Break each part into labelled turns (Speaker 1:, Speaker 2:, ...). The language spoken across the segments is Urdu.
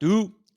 Speaker 1: 2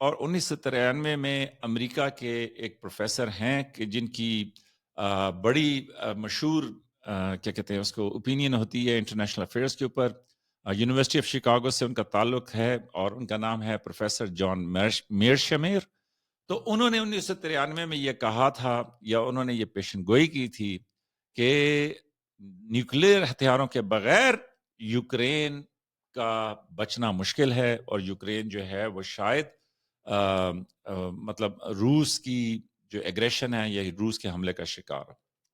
Speaker 1: اور 1993 میں امریکہ کے ایک پروفیسر ہیں کہ جن کی بڑی مشہور کیا کہتے ہیں اس کو اوپینین ہوتی ہے انٹرنیشنل افیئرس کے اوپر. یونیورسٹی آف شکاگو سے ان کا تعلق ہے اور ان کا نام ہے پروفیسر جان میرشمیر. تو انہوں نے 1993 میں یہ کہا تھا یا انہوں نے یہ پیشن گوئی کی تھی کہ نیوکلیئر ہتھیاروں کے بغیر یوکرین کا بچنا مشکل ہے اور یوکرین جو ہے وہ شاید مطلب روس کی جو ایگریشن ہے یا روس کے حملے کا شکار.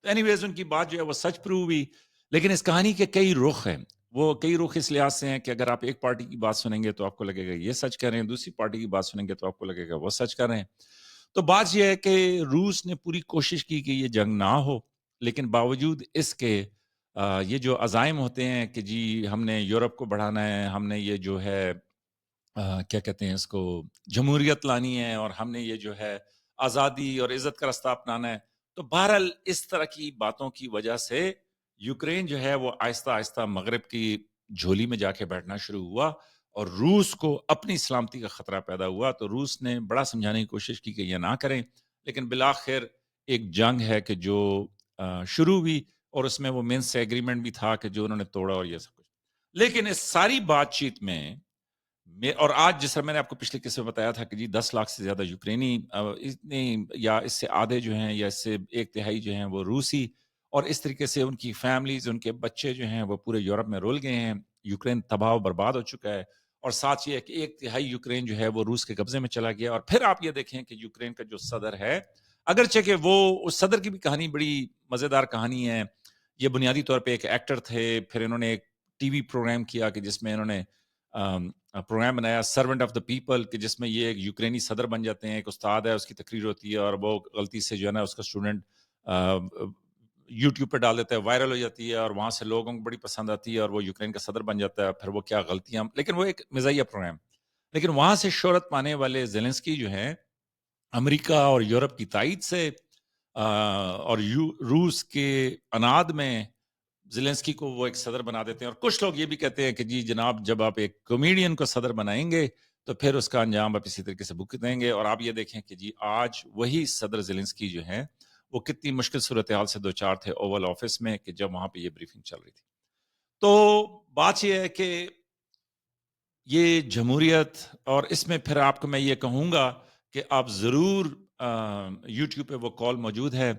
Speaker 1: اینی ویز ان کی بات جو ہے وہ سچ پروو ہوئی. لیکن اس کہانی کے کئی رخ ہیں. وہ کئی رخ اس لحاظ سے ہیں کہ اگر آپ ایک پارٹی کی بات سنیں گے تو آپ کو لگے گا یہ سچ کر رہے ہیں, دوسری پارٹی کی بات سنیں گے تو آپ کو لگے گا وہ سچ کر رہے ہیں. تو بات یہ ہے کہ روس نے پوری کوشش کی کہ یہ جنگ نہ ہو, لیکن باوجود اس کے یہ جو عزائم ہوتے ہیں کہ جی ہم نے یورپ کو بڑھانا ہے, ہم نے یہ جو ہے کیا کہتے ہیں اس کو جمہوریت لانی ہے اور ہم نے یہ جو ہے آزادی اور عزت کا رستہ اپنانا ہے. تو بہرحال اس طرح کی باتوں کی وجہ سے یوکرین جو ہے وہ آہستہ آہستہ مغرب کی جھولی میں جا کے بیٹھنا شروع ہوا اور روس کو اپنی سلامتی کا خطرہ پیدا ہوا. تو روس نے بڑا سمجھانے کی کوشش کی کہ یہ نہ کریں, لیکن بالآخر ایک جنگ ہے کہ جو شروع ہوئی اور اس میں وہ مینس ایگریمنٹ بھی تھا کہ جو انہوں نے توڑا اور یہ سب کچھ. لیکن اس ساری بات چیت میں اور آج جس طرح میں نے آپ کو پچھلے قصے میں بتایا تھا کہ جی 10 لاکھ سے زیادہ یوکرینی اتنے یا اس سے آدھے جو ہیں یا اس سے ایک تہائی جو ہیں وہ روسی, اور اس طریقے سے ان کی فیملیز ان کے بچے جو ہیں وہ پورے یورپ میں رول گئے ہیں. یوکرین تباہ و برباد ہو چکا ہے اور ساتھ یہ ہے کہ ایک تہائی یوکرین جو ہے وہ روس کے قبضے میں چلا گیا. اور پھر آپ یہ دیکھیں کہ یوکرین کا جو صدر ہے, اگرچہ کہ وہ اس صدر کی بھی کہانی بڑی مزیدار کہانی ہے. یہ بنیادی طور پہ ایک ایکٹر تھے, پھر انہوں نے ایک ٹی وی پروگرام کیا کہ جس میں انہوں نے پروگرام بنایا سرونٹ آف دا پیپل, کہ جس میں یہ ایک یوکرینی صدر بن جاتے ہیں, ایک استاد ہے اس کی تقریر ہوتی ہے اور وہ غلطی سے جو ہے نا اس کا اسٹوڈنٹ یوٹیوب پہ ڈال دیتا ہے, وائرل ہو جاتی ہے اور وہاں سے لوگوں کو بڑی پسند آتی ہے اور وہ یوکرین کا صدر بن جاتا ہے. پھر وہ کیا غلطیاں, لیکن وہ ایک مزاحیہ پروگرام. لیکن وہاں سے شہرت پانے والے زیلنسکی جو ہیں امریکہ اور یورپ کی تائید سے اور روس کے اناد میں زیلنسکی کو وہ ایک صدر بنا دیتے ہیں. اور کچھ لوگ یہ بھی کہتے ہیں کہ جی جناب جب آپ ایک کامیڈین کو صدر بنائیں گے تو پھر اس کا انجام آپ اسی طریقے سے بھگت دیں گے. اور آپ یہ دیکھیں کہ جی آج وہی صدر زیلنسکی جو ہیں وہ کتنی مشکل صورتحال سے دوچار تھے اوول آفس میں کہ جب وہاں پہ یہ بریفنگ چل رہی تھی. تو بات یہ ہے کہ یہ جمہوریت, اور اس میں پھر آپ کو میں یہ کہوں گا کہ آپ ضرور یوٹیوب پہ وہ کال موجود ہے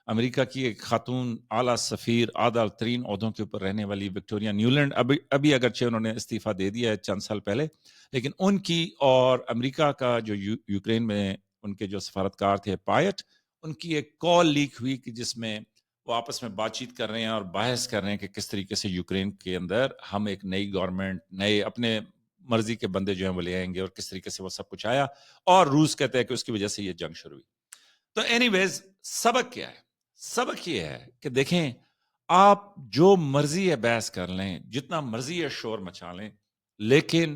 Speaker 1: امریکہ کی ایک خاتون اعلیٰ سفیر اعلیٰ ترین عہدوں کے اوپر رہنے والی وکٹوریا نیولینڈ, ابھی اگرچہ انہوں نے استعفیٰ دے دیا ہے چند سال پہلے, لیکن ان کی اور امریکہ کا جو یوکرین میں ان کے جو سفارتکار تھے پایٹ, ان کی ایک کال لیک ہوئی کہ جس میں وہ آپس میں بات چیت کر رہے ہیں اور بحث کر رہے ہیں کہ کس طریقے سے یوکرین کے اندر ہم ایک نئی گورنمنٹ, نئے اپنے مرضی کے بندے جو ہیں وہ لے آئیں گے, اور کس طریقے سے وہ سب کچھ آیا. اور روس کہتے ہیں کہ اس کی وجہ سے یہ جنگ شروع ہوئی. تو اینی ویز سبق کیا ہے؟ سبق یہ ہے کہ دیکھیں آپ جو مرضی ہے بحث کر لیں, جتنا مرضی ہے شور مچا لیں, لیکن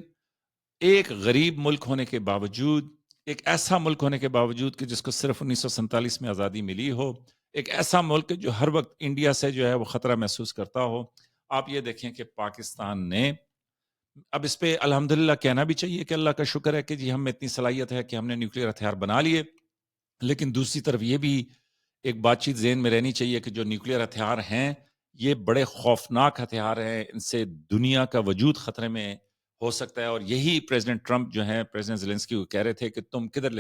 Speaker 1: ایک غریب ملک ہونے کے باوجود, ایک ایسا ملک ہونے کے باوجود کہ جس کو صرف 1947 میں آزادی ملی ہو, ایک ایسا ملک جو ہر وقت انڈیا سے جو ہے وہ خطرہ محسوس کرتا ہو. آپ یہ دیکھیں کہ پاکستان نے, اب اس پہ الحمدللہ کہنا بھی چاہیے کہ اللہ کا شکر ہے کہ جی ہم میں اتنی صلاحیت ہے کہ ہم نے نیوکلیئر ہتھیار بنا لیے, لیکن دوسری طرف یہ بھی ایک بات چیت ذہن میں رہنی چاہیے کہ جو نیوکلیئر ہتھیار ہیں یہ بڑے خوفناک ہتھیار ہیں, ان سے دنیا کا وجود خطرے میں ہو سکتا ہے. اور یہی پریزیڈنٹ ٹرمپ جو ہیں پریزیڈنٹ زیلنسکی کو کہہ رہے تھے کہ تم کدھر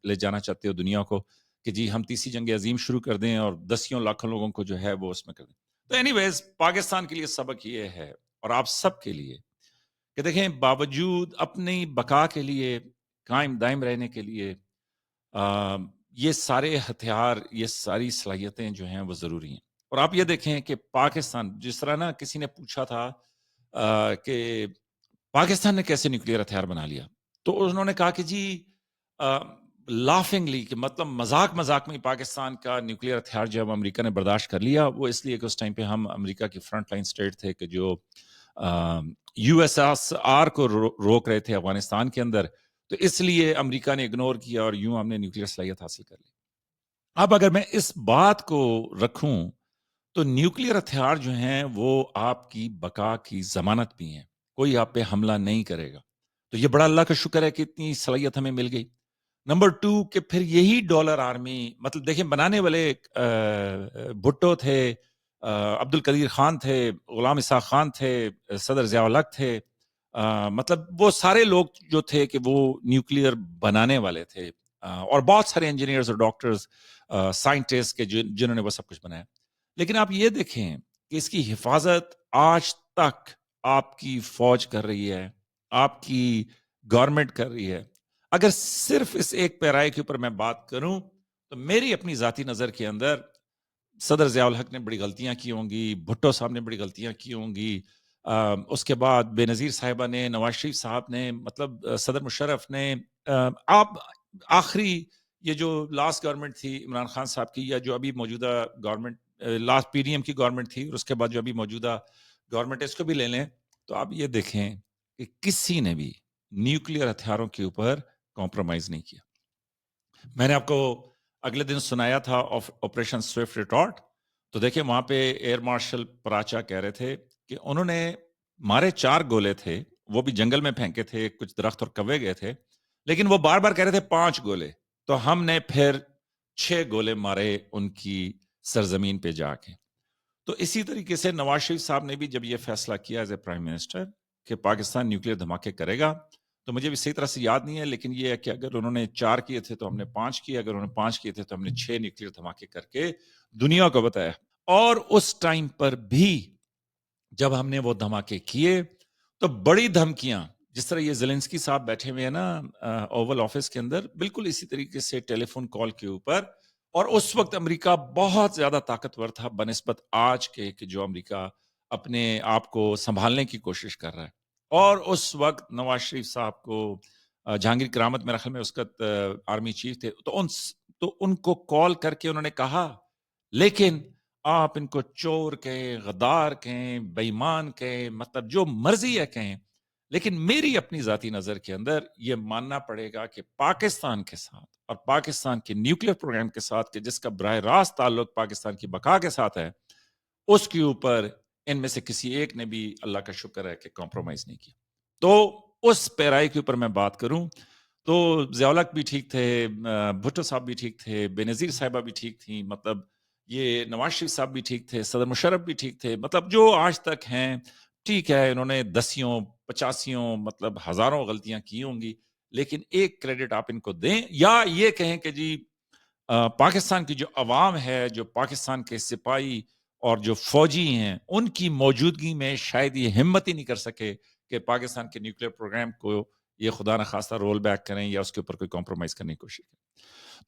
Speaker 1: لے جانا چاہتے ہو دنیا کو, کہ جی ہم تیسری جنگ عظیم شروع کر دیں اور دسیوں لاکھوں لوگوں کو جو ہے وہ اس میں کر دیں. تو اینی ویز پاکستان کے لیے سبق یہ ہے اور آپ سب کے لیے کہ دیکھیں باوجود اپنی بقا کے لیے, قائم دائم رہنے کے لیے یہ سارے ہتھیار, یہ ساری صلاحیتیں جو ہیں وہ ضروری ہیں. اور آپ یہ دیکھیں کہ پاکستان, جس طرح نا کسی نے پوچھا تھا کہ پاکستان نے کیسے نیوکلیئر ہتھیار بنا لیا, تو انہوں نے کہا کہ جی لافنگلی, کہ مطلب مذاق مذاق میں پاکستان کا نیوکلیئر ہتھیار جو ہے امریکہ نے برداشت کر لیا. وہ اس لیے کہ اس ٹائم پہ ہم امریکہ کی فرنٹ لائن سٹیٹ تھے کہ جو یو ایس ایس آر کو روک رہے تھے افغانستان کے اندر, تو اس لیے امریکہ نے اگنور کیا اور یوں ہم نے نیوکلیئر صلاحیت حاصل کر لی. اب اگر میں اس بات کو رکھوں تو نیوکلیئر ہتھیار جو ہیں وہ آپ کی بقا کی ضمانت بھی ہیں, کوئی آپ پہ حملہ نہیں کرے گا. تو یہ بڑا اللہ کا شکر ہے کہ اتنی صلاحیت ہمیں مل گئی. نمبر 2 کہ پھر یہی ڈالر آرمی، مطلب دیکھیں بنانے والے بھٹو تھے، عبد القدیر خان تھے، غلام اسحاق خان تھے، صدر ضیاء الحق تھے، مطلب وہ سارے لوگ جو تھے کہ وہ نیوکلیئر بنانے والے تھے، اور بہت سارے انجینئرز اور ڈاکٹرز، سائنٹسٹ کے جنہوں نے وہ سب کچھ بنایا. لیکن آپ یہ دیکھیں کہ اس کی حفاظت آج تک آپ کی فوج کر رہی ہے، آپ کی گورنمنٹ کر رہی ہے. اگر صرف اس ایک پیرائے کے اوپر میں بات کروں تو میری اپنی ذاتی نظر کے اندر صدر ضیاء الحق نے بڑی غلطیاں کی ہوں گی، بھٹو صاحب نے بڑی غلطیاں کی ہوں گی، اس کے بعد بے نظیر صاحبہ نے، نواز شریف صاحب نے، مطلب صدر مشرف نے، آپ آخری یہ جو لاسٹ گورنمنٹ تھی عمران خان صاحب کی، یا جو ابھی موجودہ government last P D M کی گورنمنٹ تھی، اور اس کے بعد جو ابھی موجودہ گورنمنٹ ہے اس کو بھی لے لیں، تو آپ یہ دیکھیں کہ کسی نے بھی نیوکلیئر ہتھیاروں کے اوپر کمپرومائز نہیں کیا. میں نے آپ کو اگلے دن سنایا تھا آپریشن سوئفٹ ریٹارٹ، تو دیکھیں وہاں پہ ایئر مارشل پراچا کہہ رہے تھے کہ انہوں نے مارے 4 گولے تھے، وہ بھی جنگل میں پھینکے تھے، کچھ درخت اور کوے گئے تھے، لیکن وہ بار بار کہہ رہے تھے 5 گولے، تو ہم نے پھر 6 گولے مارے ان کی سرزمین پہ جا کے. تو اسی طریقے سے نواز شریف صاحب نے بھی جب یہ فیصلہ کیا ایز اے پرائم منسٹر کہ پاکستان نیوکلیئر دھماکے کرے گا، تو مجھے بھی صحیح طرح سے یاد نہیں ہے، لیکن یہ ہے کہ اگر انہوں نے 4 کیے تھے تو ہم نے 5 کیے، اگر انہوں نے 5 کیے تھے تو ہم نے 6 نیوکلیئر دھماکے کر کے دنیا کو بتایا. اور اس ٹائم پر بھی جب ہم نے وہ دھماکے کیے تو بڑی دھمکیاں، جس طرح یہ زیلنسکی صاحب بیٹھے ہوئے ہیں نا اوول آفس کے اندر، بالکل اسی طریقے سے ٹیلی فون کال کے اوپر. اور اس وقت امریکہ بہت زیادہ طاقتور تھا بنسبت آج کے کہ جو امریکہ اپنے آپ کو سنبھالنے کی کوشش کر رہا ہے. اور اس وقت نواز شریف صاحب کو جہانگیر کرامت میرا خیال میں اس وقت آرمی چیف تھے، تو ان کو کال کر کے انہوں نے کہا، لیکن آپ ان کو چور کہیں، غدار کہیں، بے ایمان کہیں، مطلب جو مرضی ہے کہیں، لیکن میری اپنی ذاتی نظر کے اندر یہ ماننا پڑے گا کہ پاکستان کے ساتھ اور پاکستان کے نیوکلیئر پروگرام کے ساتھ کہ جس کا براہ راست تعلق پاکستان کی بقا کے ساتھ ہے، اس کے اوپر ان میں سے کسی ایک نے بھی اللہ کا شکر ہے کہ کمپرومائز نہیں کیا. تو اس پیرائی کے اوپر میں بات کروں تو ضیاء الحق بھی ٹھیک تھے، بھٹو صاحب بھی ٹھیک تھے، بے نظیر صاحبہ بھی ٹھیک تھیں، مطلب یہ نواز شریف صاحب بھی ٹھیک تھے، صدر مشرف بھی ٹھیک تھے، مطلب جو آج تک ہیں ٹھیک ہے. انہوں نے 10 85 مطلب ہزاروں غلطیاں کی ہوں گی، لیکن ایک کریڈٹ آپ ان کو دیں، یا یہ کہیں کہ جی پاکستان کی جو عوام ہے، جو پاکستان کے سپاہی اور جو فوجی ہیں، ان کی موجودگی میں شاید یہ ہمت ہی نہیں کر سکے کہ پاکستان کے نیوکلیئر پروگرام کو یہ خدا نخواستہ رول بیک کریں یا اس کے اوپر کوئی کمپرومائز کرنے کی کوشش کریں.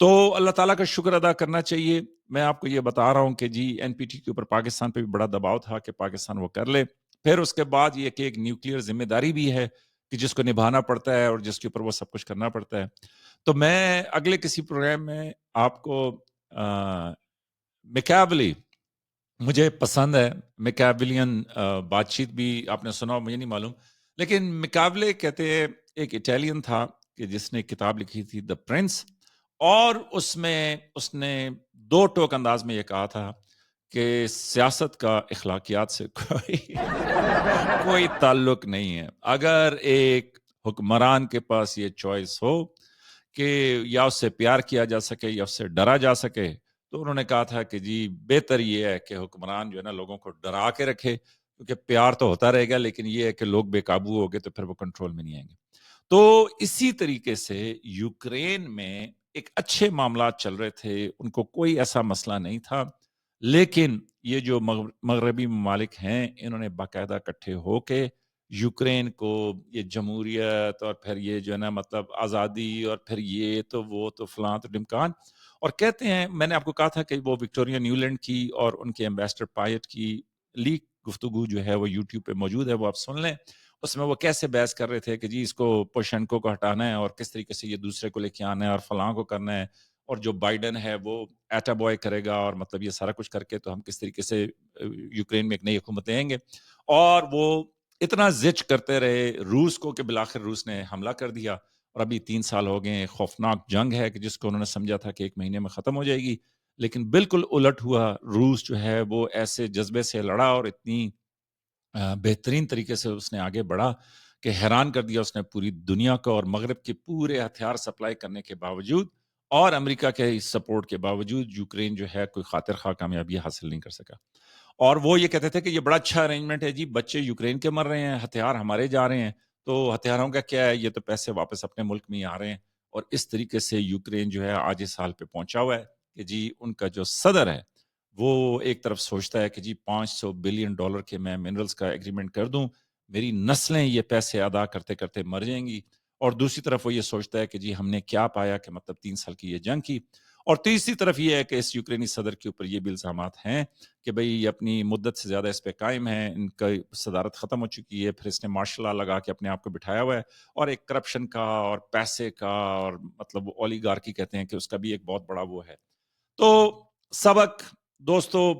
Speaker 1: تو اللہ تعالیٰ کا شکر ادا کرنا چاہیے. میں آپ کو یہ بتا رہا ہوں کہ جی این پی ٹی کے اوپر پاکستان پہ بھی بڑا دباؤ تھا کہ پاکستان وہ کر لے. پھر اس کے بعد یہ کہ ایک نیوکلیئر ذمہ داری بھی ہے کہ جس کو نبھانا پڑتا ہے اور جس کے اوپر وہ سب کچھ کرنا پڑتا ہے. تو میں اگلے کسی پروگرام میں آپ کو میکیاولی مجھے پسند ہے، میکیاویلین بات چیت بھی آپ نے سنا، مجھے نہیں معلوم، لیکن میکاولے کہتے ہیں ایک اٹیلین تھا کہ جس نے کتاب لکھی تھی دا پرنس، اور اس میں اس نے 2 ٹوک انداز میں یہ کہا تھا کہ سیاست کا اخلاقیات سے کوئی تعلق نہیں ہے. اگر ایک حکمران کے پاس یہ چوائس ہو کہ یا اس سے پیار کیا جا سکے یا اس سے ڈرا جا سکے، تو انہوں نے کہا تھا کہ جی بہتر یہ ہے کہ حکمران جو ہے نا لوگوں کو ڈرا کے رکھے، کیونکہ پیار تو ہوتا رہے گا لیکن یہ ہے کہ لوگ بے قابو ہو گئے تو پھر وہ کنٹرول میں نہیں آئیں گے. تو اسی طریقے سے یوکرین میں ایک اچھے معاملات چل رہے تھے، ان کو کوئی ایسا مسئلہ نہیں تھا، لیکن یہ جو مغربی ممالک ہیں انہوں نے باقاعدہ اکٹھے ہو کے یوکرین کو یہ جمہوریت اور پھر یہ جو ہے نا مطلب آزادی اور پھر یہ تو وہ تو فلاں تو ڈمکان، اور کہتے ہیں، میں نے آپ کو کہا تھا کہ وہ وکٹوریا نیولینڈ کی اور ان کے ایمبیسڈر پائٹ کی لیک گفتگو جو ہے وہ یوٹیوب پہ موجود ہے، وہ آپ سن لیں. اس میں وہ کیسے بحث کر رہے تھے کہ جی اس کو پوشنکو کو ہٹانا ہے اور کس طریقے سے یہ دوسرے کو لے کے آنا ہے اور فلاں کو کرنا ہے، اور جو بائیڈن ہے وہ ایٹا بوائے کرے گا، اور مطلب یہ سارا کچھ کر کے تو ہم کس طریقے سے یوکرین میں ایک نئی حکومت لیں گے. اور وہ اتنا زچ کرتے رہے روس کو کہ بالآخر روس نے حملہ کر دیا، اور ابھی 3 سال ہو گئے. خوفناک جنگ ہے کہ جس کو انہوں نے سمجھا تھا کہ 1 مہینے میں ختم ہو جائے گی، لیکن بالکل الٹ ہوا. روس جو ہے وہ ایسے جذبے سے لڑا اور اتنی بہترین طریقے سے اس نے آگے بڑھا کہ حیران کر دیا اس نے پوری دنیا کو، اور مغرب کے پورے ہتھیار سپلائی کرنے کے باوجود اور امریکہ کے سپورٹ کے باوجود یوکرین جو ہے کوئی خاطر خواہ کامیابی حاصل نہیں کر سکا. اور وہ یہ کہتے تھے کہ یہ بڑا اچھا ارینجمنٹ ہے جی، بچے یوکرین کے مر رہے ہیں، ہتھیار ہمارے جا رہے ہیں، تو ہتھیاروں کا کیا ہے، یہ تو پیسے واپس اپنے ملک میں ہی آ رہے ہیں. اور اس طریقے سے یوکرین جو ہے آج اس حال پہ پہنچا ہوا ہے کہ جی ان کا جو صدر ہے وہ ایک طرف سوچتا ہے کہ جی $500 بلین کے میں منرلز کا ایگریمنٹ کر دوں، میری نسلیں یہ پیسے ادا کرتے کرتے مر جائیں گی. اور دوسری طرف وہ یہ سوچتا ہے کہ جی ہم نے کیا پایا کہ مطلب 3 سال کی یہ جنگ کی. اور تیسری طرف یہ ہے کہ اس یوکرینی صدر کے اوپر یہ بھی الزامات ہیں کہ بھئی یہ اپنی مدت سے زیادہ اس پہ قائم ہے، ان کا صدارت ختم ہو چکی ہے، پھر اس نے مارشل لا لگا کے اپنے آپ کو بٹھایا ہوا ہے، اور ایک کرپشن کا اور پیسے کا اور مطلب اولیگارکی کہتے ہیں کہ اس کا بھی ایک بہت بڑا وہ ہے. تو سبق دوستو،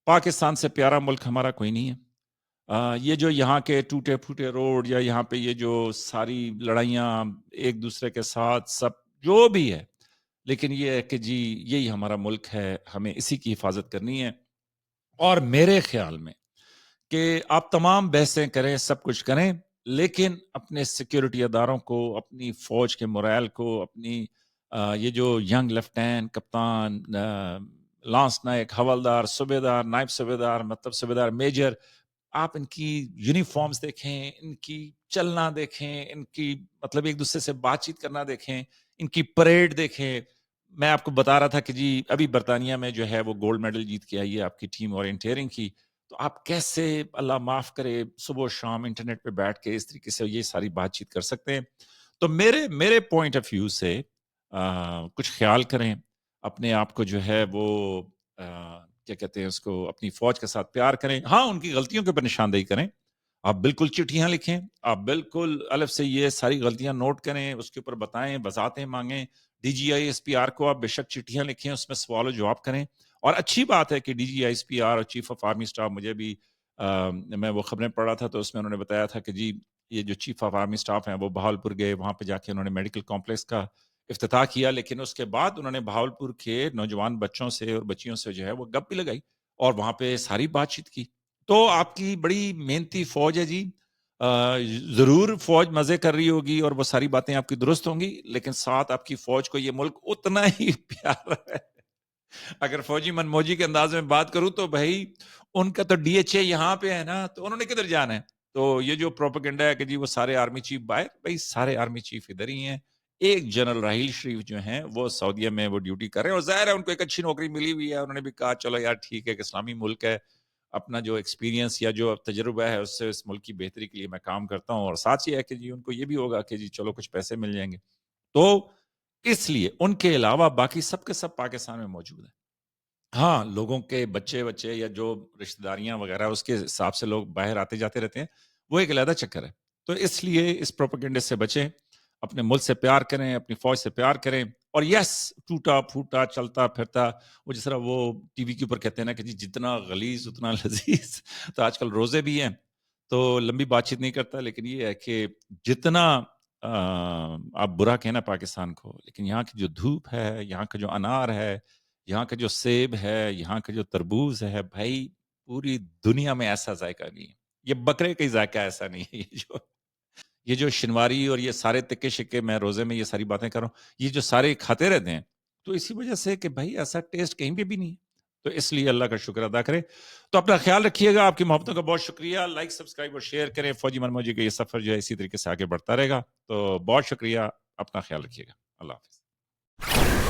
Speaker 1: پاکستان سے پیارا ملک ہمارا کوئی نہیں ہے. یہ جو یہاں کے ٹوٹے پھوٹے روڈ یا یہاں پہ یہ جو ساری لڑائیاں ایک دوسرے کے ساتھ سب جو بھی ہے، لیکن یہ ہے کہ جی یہی ہمارا ملک ہے، ہمیں اسی کی حفاظت کرنی ہے. اور میرے خیال میں کہ آپ تمام بحثیں کریں، سب کچھ کریں، لیکن اپنے سیکیورٹی اداروں کو، اپنی فوج کے morale کو، اپنی یہ جو ینگ لیفٹیننٹ، کپتان، لانس نائک، حوالدار، صوبیدار، نائب صوبیدار، مطلب صوبیدار میجر، آپ ان کی یونیفارمز دیکھیں، ان کی چلنا دیکھیں، ان کی مطلب ایک دوسرے سے بات چیت کرنا دیکھیں، ان کی پریڈ دیکھیں. میں آپ کو بتا رہا تھا کہ جی ابھی برطانیہ میں جو ہے وہ گولڈ میڈل جیت کے آئی ہے آپ کی ٹیم اورینٹیئرنگ کی. تو آپ کیسے اللہ معاف کرے صبح و شام انٹرنیٹ پہ بیٹھ کے اس طریقے سے یہ ساری بات چیت کر سکتے ہیں؟ تو میرے پوائنٹ آف ویو سے کچھ خیال کریں، اپنے آپ کو جو ہے وہ کیا کہتے ہیں اس کو، اپنی فوج کے ساتھ پیار کریں. ہاں ان کی غلطیوں کے اوپر نشاندہی کریں، آپ بالکل چٹھیاں لکھیں، آپ بالکل الف سے یہ ساری غلطیاں نوٹ کریں، اس کے اوپر بتائیں، وضاحتیں مانگیں. D G I S P R کو آپ بے شک چٹھیاں لکھیں، اس میں سوال و جواب کریں. اور اچھی بات ہے کہ D G I S P R اور چیف آف آرمی اسٹاف، مجھے بھی میں وہ خبریں پڑھ رہا تھا تو اس میں انہوں نے بتایا تھا کہ جی یہ جو چیف آف آرمی اسٹاف ہیں وہ بہاولپور گئے، وہاں پہ جا کے انہوں نے میڈیکل کمپلیکس کا افتتاح کیا، لیکن اس کے بعد انہوں نے بہاولپور کے نوجوان بچوں سے اور بچیوں سے جو ہے وہ گپ بھی لگائی اور وہاں پہ ساری بات چیت کی. تو آپ کی بڑی محنتی فوج ہے جی. ضرور فوج مزے کر رہی ہوگی اور وہ ساری باتیں آپ کی درست ہوں گی، لیکن ساتھ آپ کی فوج کو یہ ملک اتنا ہی پیارا ہے. اگر فوجی منموجی کے انداز میں بات کروں تو بھائی ان کا تو ڈی ایچ اے یہاں پہ ہے نا، تو انہوں نے کدھر جانا ہے؟ تو یہ جو پروپیگنڈا ہے کہ جی وہ سارے آرمی چیف باہر، بھائی سارے آرمی چیف ادھر ہی ہیں. ایک جنرل راحیل شریف جو ہیں وہ سعودیہ میں وہ ڈیوٹی کر رہے ہیں، اور ظاہر ہے ان کو ایک اچھی نوکری ملی ہوئی ہے، انہوں نے بھی کہا چلو یار ٹھیک ہے کہ اسلامی ملک ہے، اپنا جو ایکسپیرینس یا جو تجربہ ہے اس سے اس ملک کی بہتری کے لیے میں کام کرتا ہوں. اور ساتھ یہ ہے کہ جی ان کو یہ بھی ہوگا کہ جی چلو کچھ پیسے مل جائیں گے. تو اس لیے ان کے علاوہ باقی سب کے سب پاکستان میں موجود ہیں. ہاں لوگوں کے بچے بچے یا جو رشتہ داریاں وغیرہ اس کے حساب سے لوگ باہر آتے جاتے رہتے ہیں، وہ ایک علیحدہ چکر ہے. تو اس لیے اس پروپیگنڈے سے بچیں، اپنے ملک سے پیار کریں، اپنی فوج سے پیار کریں. اور یس ٹوٹا پھوٹا چلتا پھرتا، وہ جس طرح وہ ٹی وی کے اوپر کہتے ہیں نا کہ جی جتنا غلیظ اتنا لذیذ. تو آج کل روزے بھی ہیں تو لمبی بات چیت نہیں کرتا، لیکن یہ ہے کہ جتنا آپ برا کہنا پاکستان کو، لیکن یہاں کی جو دھوپ ہے، یہاں کا جو انار ہے، یہاں کا جو سیب ہے، یہاں کا جو تربوز ہے، بھائی پوری دنیا میں ایسا ذائقہ نہیں ہے. یہ بکرے کا ذائقہ ایسا نہیں ہے. یہ جو شنواری اور یہ سارے تکے شکے، میں روزے میں یہ ساری باتیں کر رہا ہوں، یہ جو سارے کھاتے رہتے ہیں، تو اسی وجہ سے کہ بھائی ایسا ٹیسٹ کہیں پہ بھی نہیں ہے. تو اس لیے اللہ کا شکر ادا کرے. تو اپنا خیال رکھیے گا، آپ کی محبتوں کا بہت شکریہ. لائک سبسکرائب اور شیئر کریں. فوجی منموجی کا یہ سفر جو ہے اسی طریقے سے آگے بڑھتا رہے گا. تو بہت شکریہ، اپنا خیال رکھیے گا. اللہ حافظ.